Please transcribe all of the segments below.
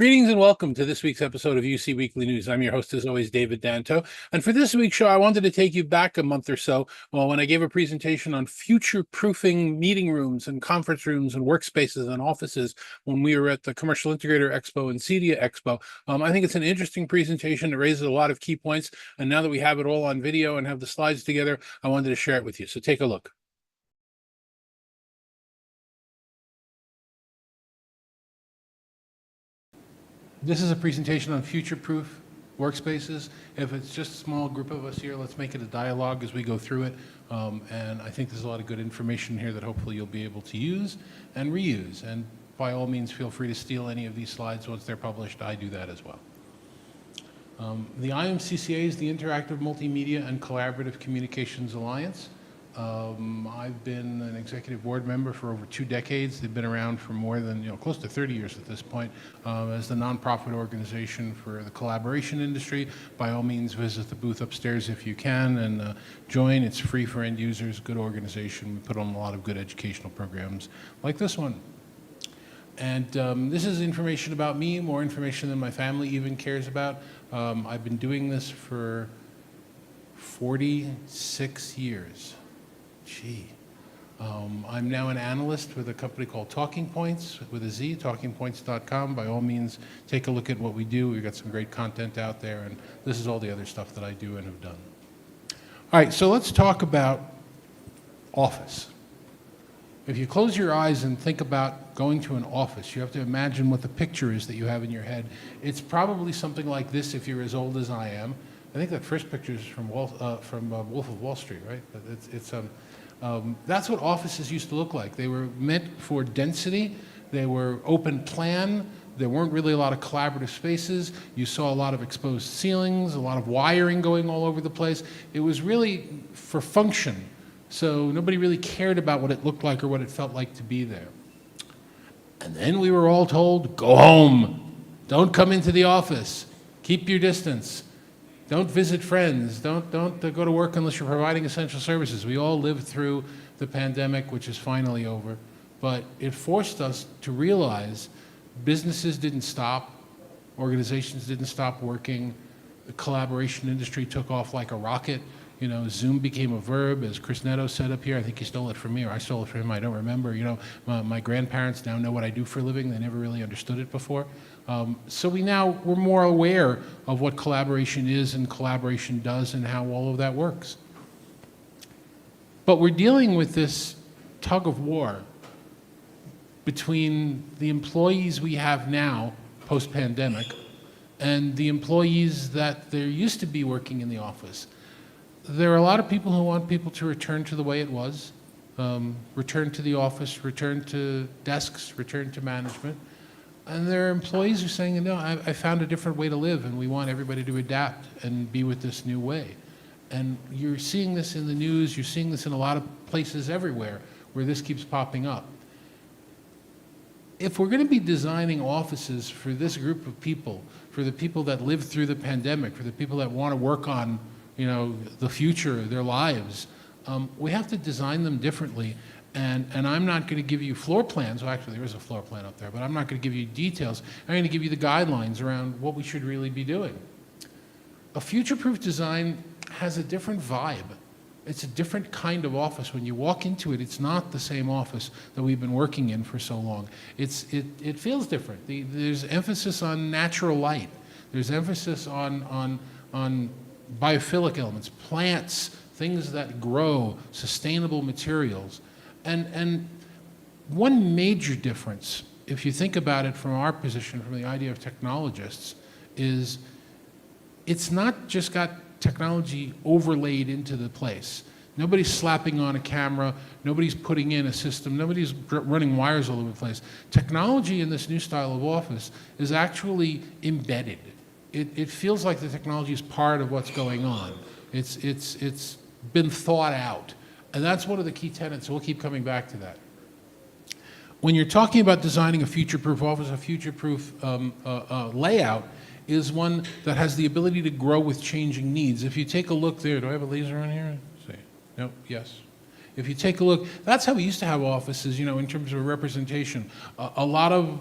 Greetings and welcome to this week's episode of UC Weekly News. I'm your host, as always, David Danto. And for this week's show, I wanted to take you back a month or so when I gave a presentation on future-proofing meeting rooms and conference rooms and workspaces and offices when we were at the Commercial Integrator Expo and CEDIA Expo. I think it's an interesting presentation. It raises a lot of key points. And now that we have it all on video and have the slides together, I wanted to share it with you. So take a look. This is a presentation on future-proof workspaces. If it's just a small group of us here, let's make it a dialogue as we go through it. And I think there's a lot of good information here that hopefully you'll be able to use and reuse. And by all means, feel free to steal any of these slides once they're published. I do that as well. The IMCCA is the Interactive Multimedia and Collaborative Communications Alliance. I've been an executive board member for over 2 decades. They've been around for more than, close to 30 years at this point, as the nonprofit organization for the collaboration industry. By all means, visit the booth upstairs if you can and join. It's free for end users, good organization. We put on a lot of good educational programs like this one. And this is information about me, more information than my family even cares about. I've been doing this for 46 years. Gee. I'm now an analyst with a company called Talking Points, with a Z, talkingpoints.com. By all means, take a look at what we do. We've got some great content out there, and this is all the other stuff that I do and have done. All right, so let's talk about office. If you close your eyes and think about going to an office, you have to imagine what the picture is that you have in your head. It's probably something like this if you're as old as I am. I think that first picture is from Wolf of Wall Street, right? That's what offices used to look like. They were meant for density. They were open plan. There weren't really a lot of collaborative spaces. You saw a lot of exposed ceilings, a lot of wiring going all over the place. It was really for function. So nobody really cared about what it looked like or what it felt like to be there. And then we were all told, go home. Don't come into the office. Keep your distance. Don't visit friends. Don't go to work unless you're providing essential services. We all lived through the pandemic, which is finally over. But it forced us to realize businesses didn't stop. Organizations didn't stop working. The collaboration industry took off like a rocket. Zoom became a verb, as Chris Netto said up here. I think he stole it from me, or I stole it from him. I don't remember. My grandparents now know what I do for a living. They never really understood it before. So we're more aware of what collaboration is and collaboration does and how all of that works. But we're dealing with this tug of war between the employees we have now, post-pandemic, and the employees that there used to be working in the office. There are a lot of people who want people to return to the way it was, return to the office, return to desks, return to management. And there are employees who are saying, no, I found a different way to live, and we want everybody to adapt and be with this new way. And you're seeing this in the news, you're seeing this in a lot of places everywhere where this keeps popping up. If we're going to be designing offices for this group of people, for the people that lived through the pandemic, for the people that want to work on the future of their lives, we have to design them differently. And I'm not going to give you floor plans. Well, actually, there is a floor plan up there, but I'm not going to give you details. I'm going to give you the guidelines around what we should really be doing. A future-proof design has a different vibe. It's a different kind of office. When you walk into it, it's not the same office that we've been working in for so long. It feels different. There's emphasis on natural light. There's emphasis on biophilic elements, plants, things that grow, sustainable materials. And one major difference, if you think about it from our position, from the idea of technologists, is it's not just got technology overlaid into the place. Nobody's slapping on a camera, nobody's putting in a system, nobody's running wires all over the place. Technology in this new style of office is actually embedded. It feels like the technology is part of what's going on. It's been thought out. And that's one of the key tenets, so we'll keep coming back to that. When you're talking about designing a future-proof office, a future-proof layout is one that has the ability to grow with changing needs. If you take a look there, do I have a laser on here? Let's see. No, yes. If you take a look, that's how we used to have offices, in terms of representation. A lot of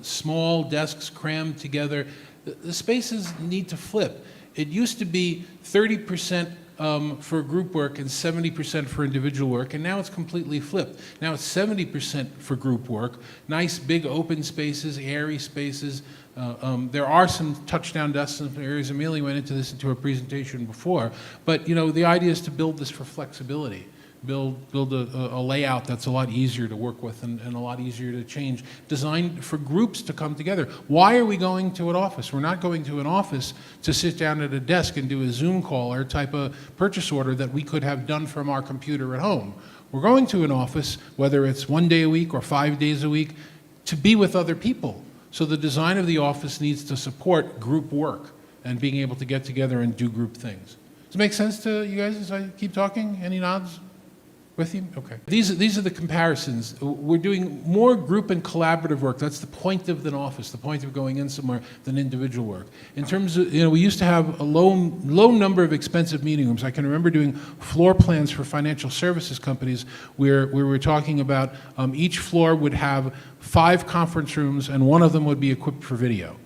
small desks crammed together. The spaces need to flip. It used to be 30% for group work and 70% for individual work, and now it's completely flipped. Now it's 70% for group work, nice big open spaces, airy spaces. There are some touchdown desks in some areas. Amelia went into her presentation before, but the idea is to build this for flexibility. Build a layout that's a lot easier to work with and a lot easier to change, designed for groups to come together. Why are we going to an office? We're not going to an office to sit down at a desk and do a Zoom call or type a purchase order that we could have done from our computer at home. We're going to an office, whether it's 1 day a week or 5 days a week, to be with other people. So the design of the office needs to support group work and being able to get together and do group things. Does it make sense to you guys as I keep talking? Any nods? With you? Okay. These are the comparisons. We're doing more group and collaborative work. That's the point of an office, the point of going in somewhere than individual work. In terms of, we used to have a low number of expensive meeting rooms. I can remember doing floor plans for financial services companies where we were talking about each floor would have 5 conference rooms and one of them would be equipped for video.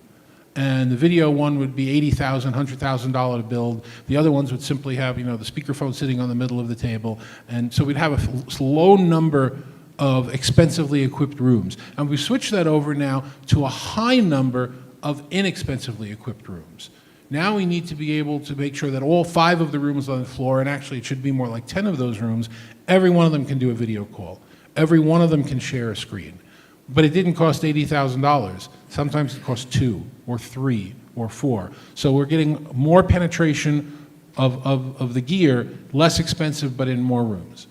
And the video one would be $80,000, $100,000 to build. The other ones would simply have, the speakerphone sitting on the middle of the table. And so we'd have a low number of expensively equipped rooms. And we switched that over now to a high number of inexpensively equipped rooms. Now we need to be able to make sure that all 5 of the rooms on the floor, and actually it should be more like 10 of those rooms, every one of them can do a video call. Every one of them can share a screen. But it didn't cost $80,000. Sometimes it costs 2 or 3 or 4. So we're getting more penetration of the gear, less expensive, but in more rooms.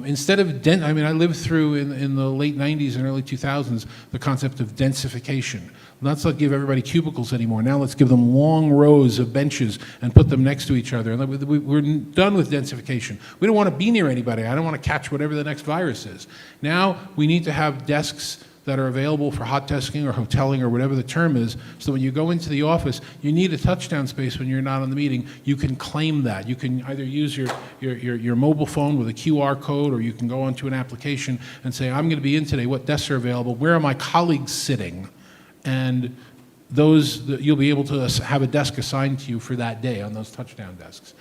Instead of, I lived through in the late 90s and early 2000s the concept of densification. Let's not give everybody cubicles anymore. Now let's give them long rows of benches and put them next to each other. And we're done with densification. We don't want to be near anybody. I don't want to catch whatever the next virus is. Now we need to have desks that are available for hot desking or hoteling or whatever the term is, so when you go into the office, you need a touchdown space when you're not on the meeting. You can claim that. You can either use your mobile phone with a QR code, or you can go onto an application and say, I'm going to be in today, what desks are available, where are my colleagues sitting? And you'll be able to have a desk assigned to you for that day on those touchdown desks.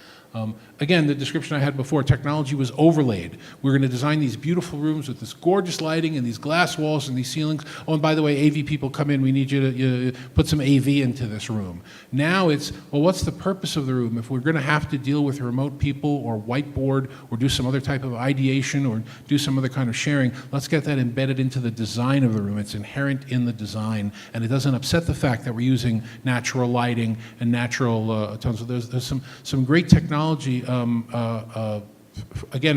Again, the description I had before, technology was overlaid. We're going to design these beautiful rooms with this gorgeous lighting and these glass walls and these ceilings. Oh, and by the way, AV people come in, we need you to put some AV into this room. Now it's, well, what's the purpose of the room? If we're going to have to deal with remote people or whiteboard or do some other type of ideation or do some other kind of sharing, let's get that embedded into the design of the room. It's inherent in the design, and it doesn't upset the fact that we're using natural lighting and natural tones. So there's some great technology again,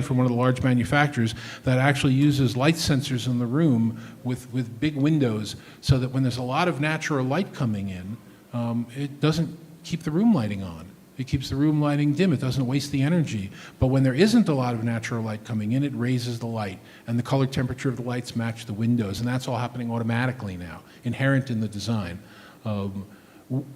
from one of the large manufacturers that actually uses light sensors in the room with big windows, so that when there's a lot of natural light coming in, it doesn't keep the room lighting on. It keeps the room lighting dim. It doesn't waste the energy. But when there isn't a lot of natural light coming in, it raises the light, and the color temperature of the lights match the windows, and that's all happening automatically now, inherent in the design.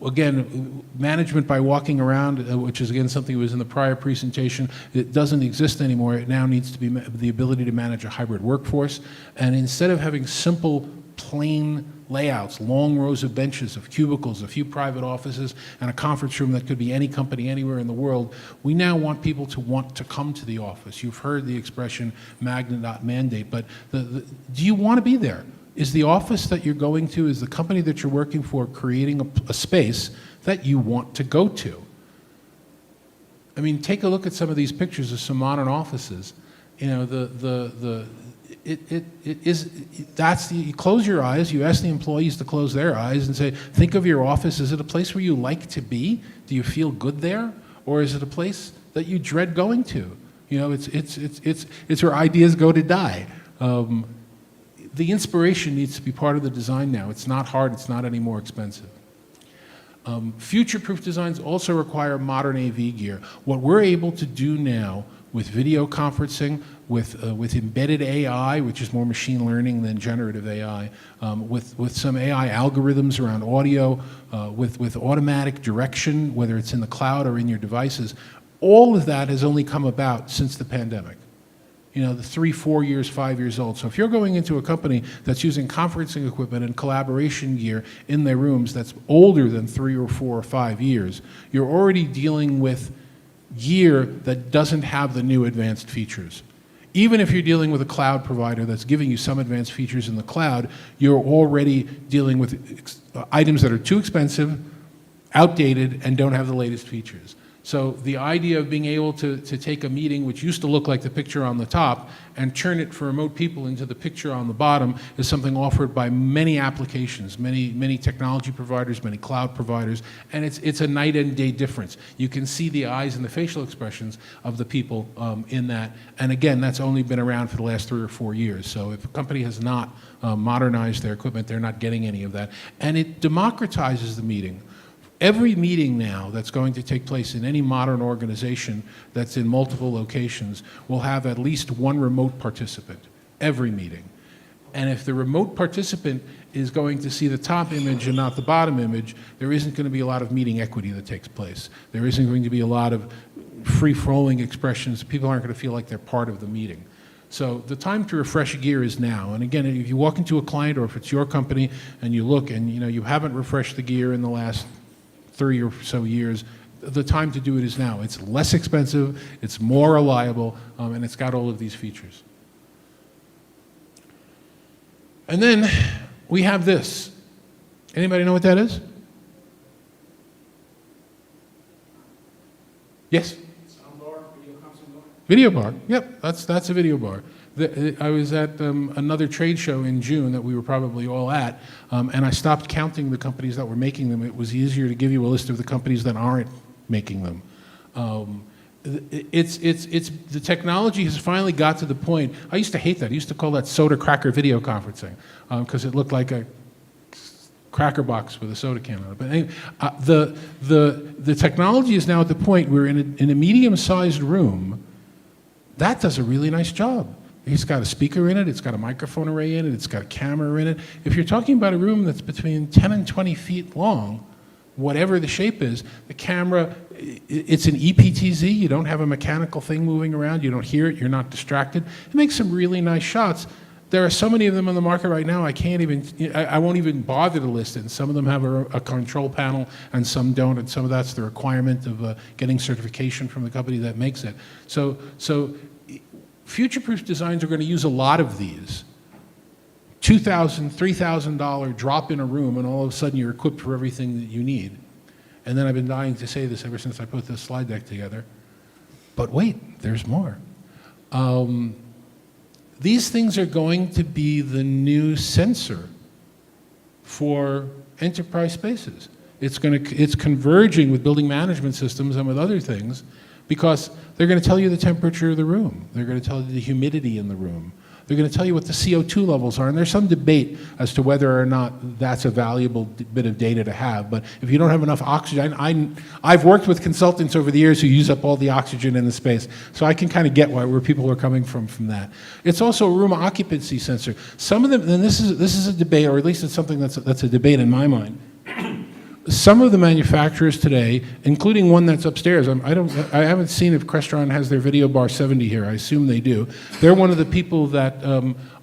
Again, management by walking around, which is again something that was in the prior presentation, it doesn't exist anymore. It now needs to be the ability to manage a hybrid workforce. And instead of having simple, plain layouts, long rows of benches, of cubicles, a few private offices, and a conference room that could be any company anywhere in the world, we now want people to want to come to the office. You've heard the expression magnet, not mandate, but do you want to be there? Is the office that you're going to, is the company that you're working for creating a space that you want to go to? I mean, take a look at some of these pictures of some modern offices. You know, you close your eyes, you ask the employees to close their eyes and say, think of your office. Is it a place where you like to be? Do you feel good there? Or is it a place that you dread going to? You know, it's where ideas go to die. The inspiration needs to be part of the design now. It's not hard, it's not any more expensive. Future-proof designs also require modern AV gear. What we're able to do now with video conferencing, with embedded AI, which is more machine learning than generative AI, with some AI algorithms around audio, with automatic direction, whether it's in the cloud or in your devices, all of that has only come about since the pandemic. the 3, 4 years, 5 years old. So if you're going into a company that's using conferencing equipment and collaboration gear in their rooms that's older than 3 or 4 or 5 years, you're already dealing with gear that doesn't have the new advanced features. Even if you're dealing with a cloud provider that's giving you some advanced features in the cloud, you're already dealing with items that are too expensive, outdated, and don't have the latest features. So the idea of being able to take a meeting, which used to look like the picture on the top, and turn it for remote people into the picture on the bottom is something offered by many applications, many technology providers, many cloud providers, and it's a night and day difference. You can see the eyes and the facial expressions of the people in that. And again, that's only been around for the last 3 or 4 years. So if a company has not modernized their equipment, they're not getting any of that. And it democratizes the meeting. Every meeting now that's going to take place in any modern organization that's in multiple locations will have at least one remote participant, every meeting. And if the remote participant is going to see the top image and not the bottom image, there isn't going to be a lot of meeting equity that takes place. There isn't going to be a lot of free-flowing expressions. People aren't going to feel like they're part of the meeting. So the time to refresh gear is now. And again, if you walk into a client or if it's your company and you look and you haven't refreshed the gear in the last 3 or so years, the time to do it is now. It's less expensive, it's more reliable, and it's got all of these features. And then we have this. Anybody know what that is? Yes? Soundbar, video console bar. Video bar, yep, that's a video bar. I was at another trade show in June that we were probably all at, and I stopped counting the companies that were making them. It was easier to give you a list of the companies that aren't making them. The technology has finally got to the point. I used to hate that. I used to call that soda cracker video conferencing because it looked like a cracker box with a soda can on it. But anyway, the technology is now at the point where in a medium-sized room, that does a really nice job. It's got a speaker in it, it's got a microphone array in it, it's got a camera in it. If you're talking about a room that's between 10 and 20 feet long, whatever the shape is, the camera, it's an EPTZ, you don't have a mechanical thing moving around, you don't hear it, you're not distracted. It makes some really nice shots. There are so many of them on the market right now, I won't even bother to list it. And some of them have a control panel and some don't, and some of that's the requirement of getting certification from the company that makes it. So future-proof designs are going to use a lot of these. $2,000, $3,000 drop in a room, and all of a sudden you're equipped for everything that you need. And then I've been dying to say this ever since I put this slide deck together. But wait, there's more. These things are going to be the new sensor for enterprise spaces. It's converging with building management systems and with other things, because they're going to tell you the temperature of the room. They're going to tell you the humidity in the room. They're going to tell you what the CO2 levels are. And there's some debate as to whether or not that's a valuable bit of data to have. But if you don't have enough oxygen, I've worked with consultants over the years who use up all the oxygen in the space. So I can kind of get where people are coming from that. It's also a room occupancy sensor. Some of them, and this is a debate, or at least it's something that's a debate in my mind. Some of the manufacturers today, including one that's upstairs, I haven't seen if Crestron has their Video Bar 70 here. I assume they do. They're one of the people that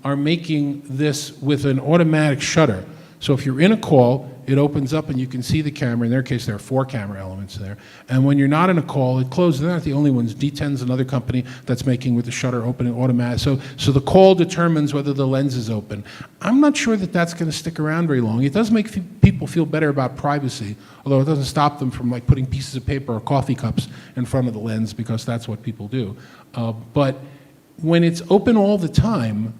are making this with an automatic shutter. So if you're in a call, it opens up and you can see the camera. In their case, there are 4 camera elements there. And when you're not in a call, it closes. They're not the only ones. D10's another company that's making with the shutter opening automatic. So the call determines whether the lens is open. I'm not sure that that's going to stick around very long. It does make people feel better about privacy, although it doesn't stop them from like putting pieces of paper or coffee cups in front of the lens, because that's what people do. But when it's open all the time,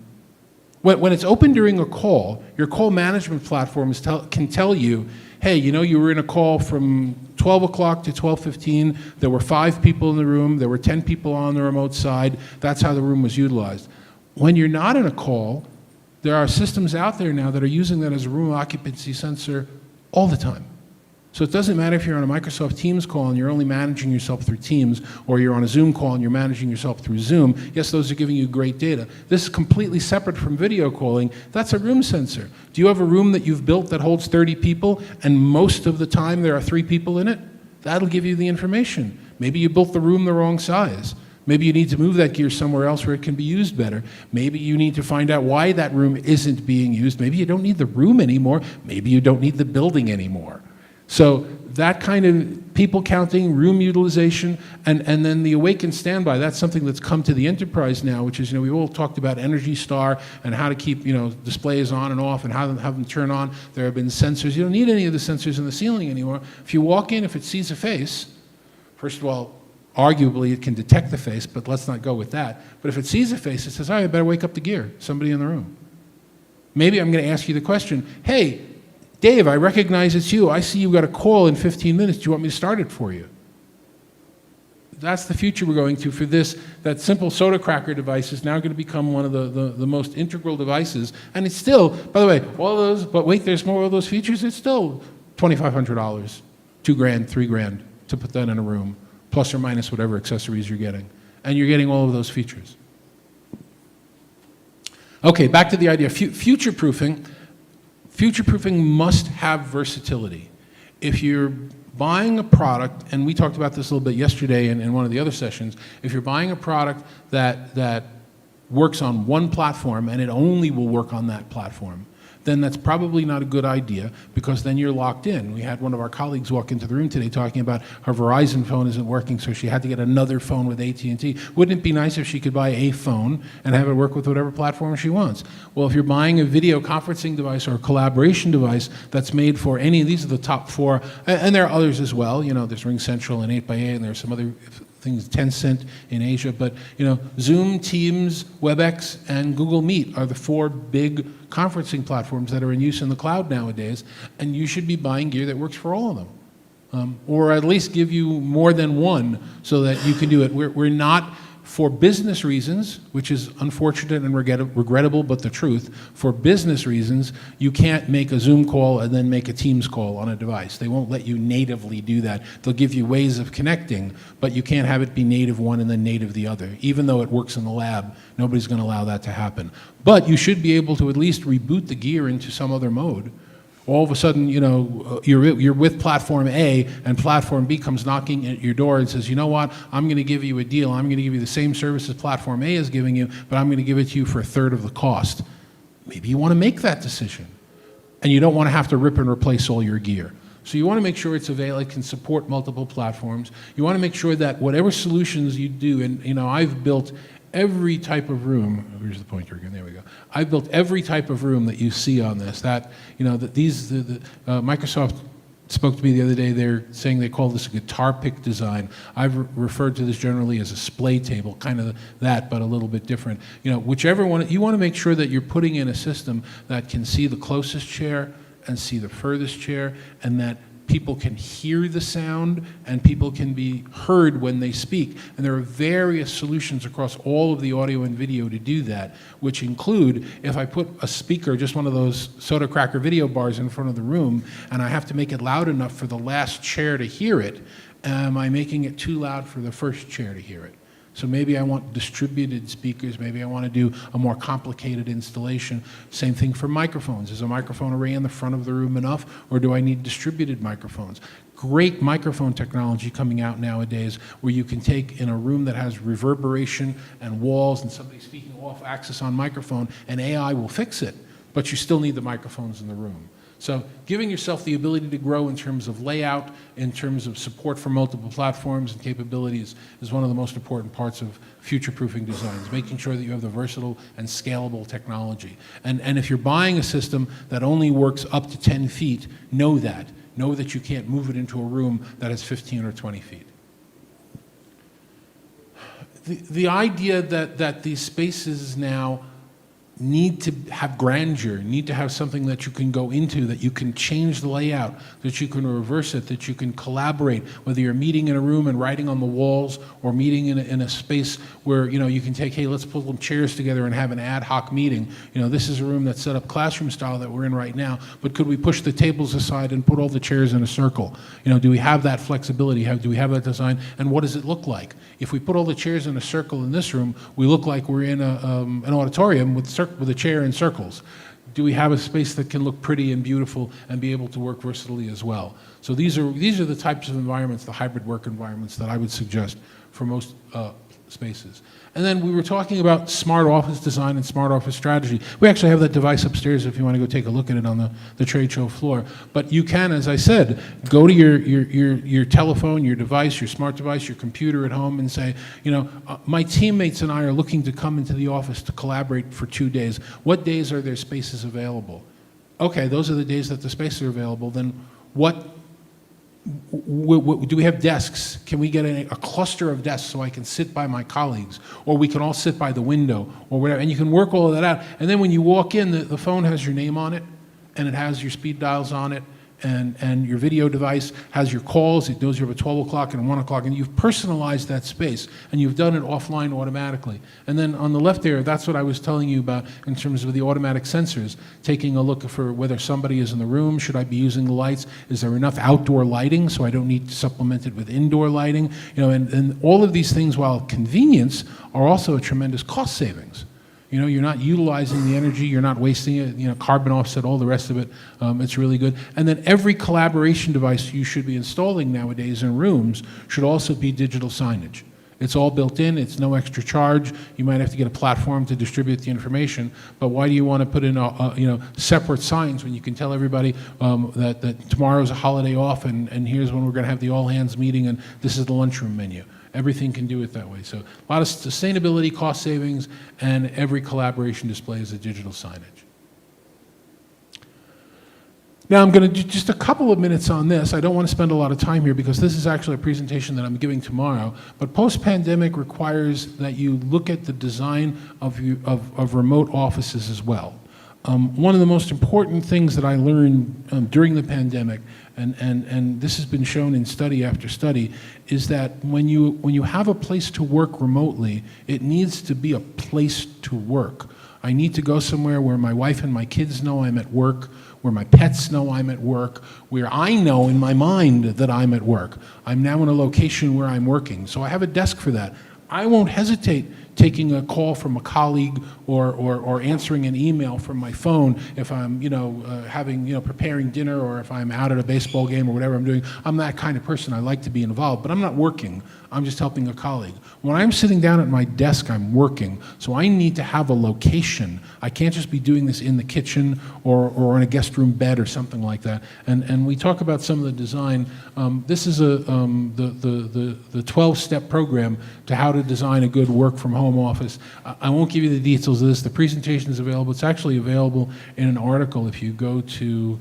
when it's open during a call, your call management platforms can tell you, hey, you were in a call from 12 o'clock to 12:15. There were 5 people in the room. There were 10 people on the remote side. That's how the room was utilized. When you're not in a call, there are systems out there now that are using that as a room occupancy sensor all the time. So it doesn't matter if you're on a Microsoft Teams call and you're only managing yourself through Teams, or you're on a Zoom call and you're managing yourself through Zoom. Yes, those are giving you great data. This is completely separate from video calling. That's a room sensor. Do you have a room that you've built that holds 30 people and most of the time there are 3 people in it? That'll give you the information. Maybe you built the room the wrong size. Maybe you need to move that gear somewhere else where it can be used better. Maybe you need to find out why that room isn't being used. Maybe you don't need the room anymore. Maybe you don't need the building anymore. So that kind of people counting, room utilization, and then the awakened standby, that's something that's come to the enterprise now, which is, we've all talked about Energy Star and how to keep, displays on and off and how to have them turn on. There have been sensors. You don't need any of the sensors in the ceiling anymore. If you walk in, if it sees a face, first of all, arguably it can detect the face, but let's not go with that. But if it sees a face, it says, I better wake up the gear, somebody in the room. Maybe I'm going to ask you the question, hey, Dave, I recognize it's you. I see you got a call in 15 minutes. Do you want me to start it for you? That's the future we're going to for this. That simple soda cracker device is now going to become one of the most integral devices. And it's still, by the way, all those, but wait, there's more of those features. It's still $2,500, $2,000, $3,000 to put that in a room, plus or minus whatever accessories you're getting. And you're getting all of those features. Okay, back to the idea of future-proofing. Future-proofing must have versatility. If you're buying a product, and we talked about this a little bit yesterday in one of the other sessions, if you're buying a product that works on one platform and it only will work on that platform, then that's probably not a good idea, because then you're locked in. We had one of our colleagues walk into the room today talking about her Verizon phone isn't working, so she had to get another phone with AT&T. Wouldn't it be nice if she could buy a phone and have it work with whatever platform she wants? Well, if you're buying a video conferencing device or a collaboration device that's made for any, these are the top four, and there are others as well. There's RingCentral and 8x8, and there's some other things, Tencent in Asia, but Zoom, Teams, WebEx, and Google Meet are the four big conferencing platforms that are in use in the cloud nowadays, and you should be buying gear that works for all of them, or at least give you more than one so that you can do it. We're not, for business reasons, which is unfortunate and regrettable, but the truth, for business reasons, you can't make a Zoom call and then make a Teams call on a device. They won't let you natively do that. They'll give you ways of connecting, but you can't have it be native one and then native the other. Even though it works in the lab, nobody's going to allow that to happen. But you should be able to at least reboot the gear into some other mode. All of a sudden, you're with platform A, and platform B comes knocking at your door and says, you know what, I'm going to give you a deal. I'm going to give you the same services platform A is giving you, but I'm going to give it to you for a third of the cost. Maybe you want to make that decision, and you don't want to have to rip and replace all your gear. So you want to make sure it's available, it can support multiple platforms. You want to make sure that whatever solutions you do, and I've built every type of room. Here's the pointer again. There we go. I've built every type of room that you see on this. Microsoft spoke to me the other day. They're saying they call this a guitar pick design. I've referred to this generally as a splay table, kind of that, but a little bit different. Whichever one, you want to make sure that you're putting in a system that can see the closest chair and see the furthest chair, and that people can hear the sound and people can be heard when they speak. And there are various solutions across all of the audio and video to do that, which include, if I put a speaker, just one of those soda cracker video bars in front of the room, and I have to make it loud enough for the last chair to hear it, am I making it too loud for the first chair to hear it? So maybe I want distributed speakers, maybe I want to do a more complicated installation. Same thing for microphones. Is a microphone array in the front of the room enough, or do I need distributed microphones? Great microphone technology coming out nowadays where you can take in a room that has reverberation and walls and somebody speaking off axis on microphone, and AI will fix it, but you still need the microphones in the room. So giving yourself the ability to grow in terms of layout, in terms of support for multiple platforms and capabilities is one of the most important parts of future-proofing designs, making sure that you have the versatile and scalable technology. And if you're buying a system that only works up to 10 feet, know that. Know that you can't move it into a room that has 15 or 20 feet. The idea that these spaces now need to have grandeur, need to have something that you can go into, that you can change the layout, that you can reverse it, that you can collaborate, whether you're meeting in a room and writing on the walls or meeting in a space where you can take, hey, let's pull some chairs together and have an ad hoc meeting. This is a room that's set up classroom style that we're in right now, but could we push the tables aside and put all the chairs in a circle? Do we have that flexibility? Do we have that design? And what does it look like? If we put all the chairs in a circle in this room, we look like we're in an auditorium with a chair in circles. Do we have a space that can look pretty and beautiful and be able to work versatilely as well? So these are the types of environments, the hybrid work environments, that I would suggest for most spaces. And then we were talking about smart office design and smart office strategy. We actually have that device upstairs if you want to go take a look at it on the trade show floor. But you can, as I said, go to your telephone, your device, your smart device, your computer at home and say, you know, my teammates and I are looking to come into the office to collaborate for 2 days. What days are there spaces available? Okay, those are the days that the spaces are available. Then do we have desks? Can we get a cluster of desks so I can sit by my colleagues? Or we can all sit by the window or whatever. And you can work all of that out. And then when you walk in, the phone has your name on it, and it has your speed dials on it, and your video device has your calls. It knows you have a 12 o'clock and a 1 o'clock, and you've personalized that space, and you've done it offline automatically. And then on the left there, that's what I was telling you about in terms of the automatic sensors, taking a look for whether somebody is in the room. Should I be using the lights? Is there enough outdoor lighting so I don't need to supplement it with indoor lighting? You know, and all of these things, while convenience, are also a tremendous cost savings. You know, you're not utilizing the energy, you're not wasting it, you know, carbon offset, all the rest of it. It's really good. And then every collaboration device you should be installing nowadays in rooms should also be digital signage. It's all built in, it's no extra charge. You might have to get a platform to distribute the information, but why do you want to put in you know, separate signs when you can tell everybody that tomorrow's a holiday off and here's when we're going to have the all-hands meeting and this is the lunchroom menu. Everything can do it that way. So a lot of sustainability, cost savings, and every collaboration display is a digital signage. Now I'm going to do just a couple of minutes on this. I don't want to spend a lot of time here because this is actually a presentation that I'm giving tomorrow. But post-pandemic requires that you look at the design of remote offices as well. One of the most important things that I learned during the pandemic, and this has been shown in study after study, is that when you have a place to work remotely, it needs to be a place to work. I need to go somewhere where my wife and my kids know I'm at work, where my pets know I'm at work, where I know in my mind that I'm at work. I'm now in a location where I'm working, so I have a desk for that. I won't hesitate taking a call from a colleague or answering an email from my phone if I'm, you know, preparing dinner or if I'm out at a baseball game or whatever I'm doing. I'm that kind of person. I like to be involved, but I'm not working. I'm just helping a colleague. When I'm sitting down at my desk, I'm working, so I need to have a location. I can't just be doing this in the kitchen or in a guest room bed or something like that. And we talk about some of the design. This is the 12-step program to how to design a good work from home office. I won't give you the details of this. The presentation is available. It's actually available in an article if you go to,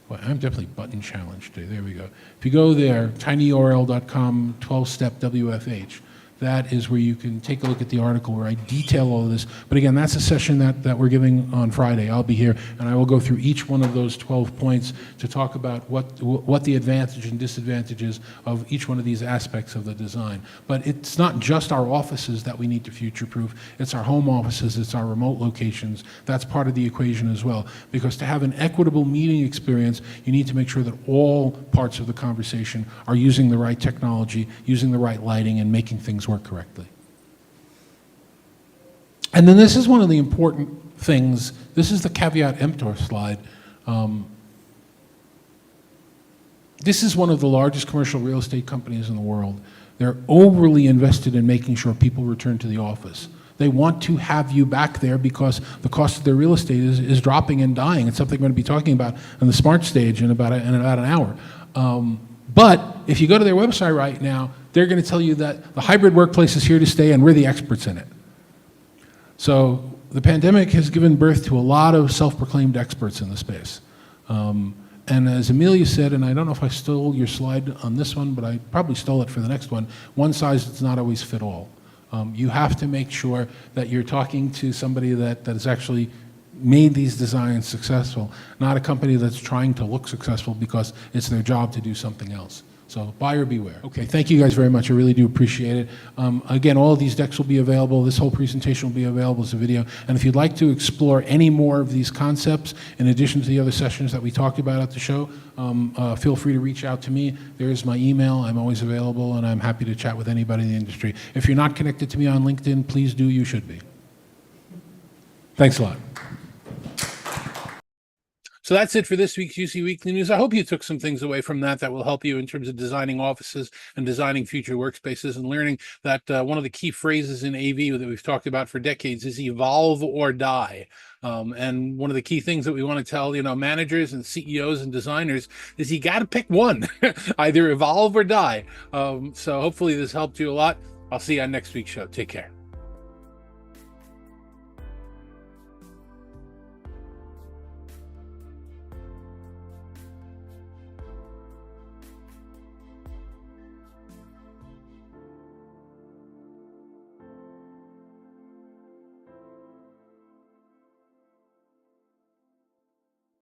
well, I'm definitely button challenged today. There we go. If you go there, tinyurl.com 12-step WFH, that is where you can take a look at the article where I detail all of this. But again, that's a session that we're giving on Friday. I'll be here, and I will go through each one of those 12 points to talk about what the advantage and disadvantages of each one of these aspects of the design. But it's not just our offices that we need to future-proof. It's our home offices. It's our remote locations. That's part of the equation as well. Because to have an equitable meeting experience, you need to make sure that all parts of the conversation are using the right technology, using the right lighting, and making things work correctly. And then this is one of the important things. This is the caveat emptor slide. This is one of the largest commercial real estate companies in the world. They're overly invested in making sure people return to the office. They want to have you back there because the cost of their real estate is dropping and dying. It's something we're going to be talking about on the smart stage in about an hour. But if you go to their website right now, they're going to tell you that the hybrid workplace is here to stay and we're the experts in it. So the pandemic has given birth to a lot of self-proclaimed experts in the space. And as Amelia said, and I don't know if I stole your slide on this one, but I probably stole it for the next one size does not always fit all. You have to make sure that you're talking to somebody that has actually made these designs successful, not a company that's trying to look successful because it's their job to do something else. So buyer beware. Okay, thank you guys very much. I really do appreciate it. Again, all of these decks will be available. This whole presentation will be available as a video. And if you'd like to explore any more of these concepts, in addition to the other sessions that we talked about at the show, feel free to reach out to me. There's my email. I'm always available, and I'm happy to chat with anybody in the industry. If you're not connected to me on LinkedIn, please do. You should be. Thanks a lot. So that's it for this week's UC Weekly News. I hope you took some things away from that will help you in terms of designing offices and designing future workspaces, and learning that one of the key phrases in AV that we've talked about for decades is evolve or die. And one of the key things that we want to tell, managers and CEOs and designers is you got to pick one, either evolve or die. So hopefully this helped you a lot. I'll see you on next week's show. Take care.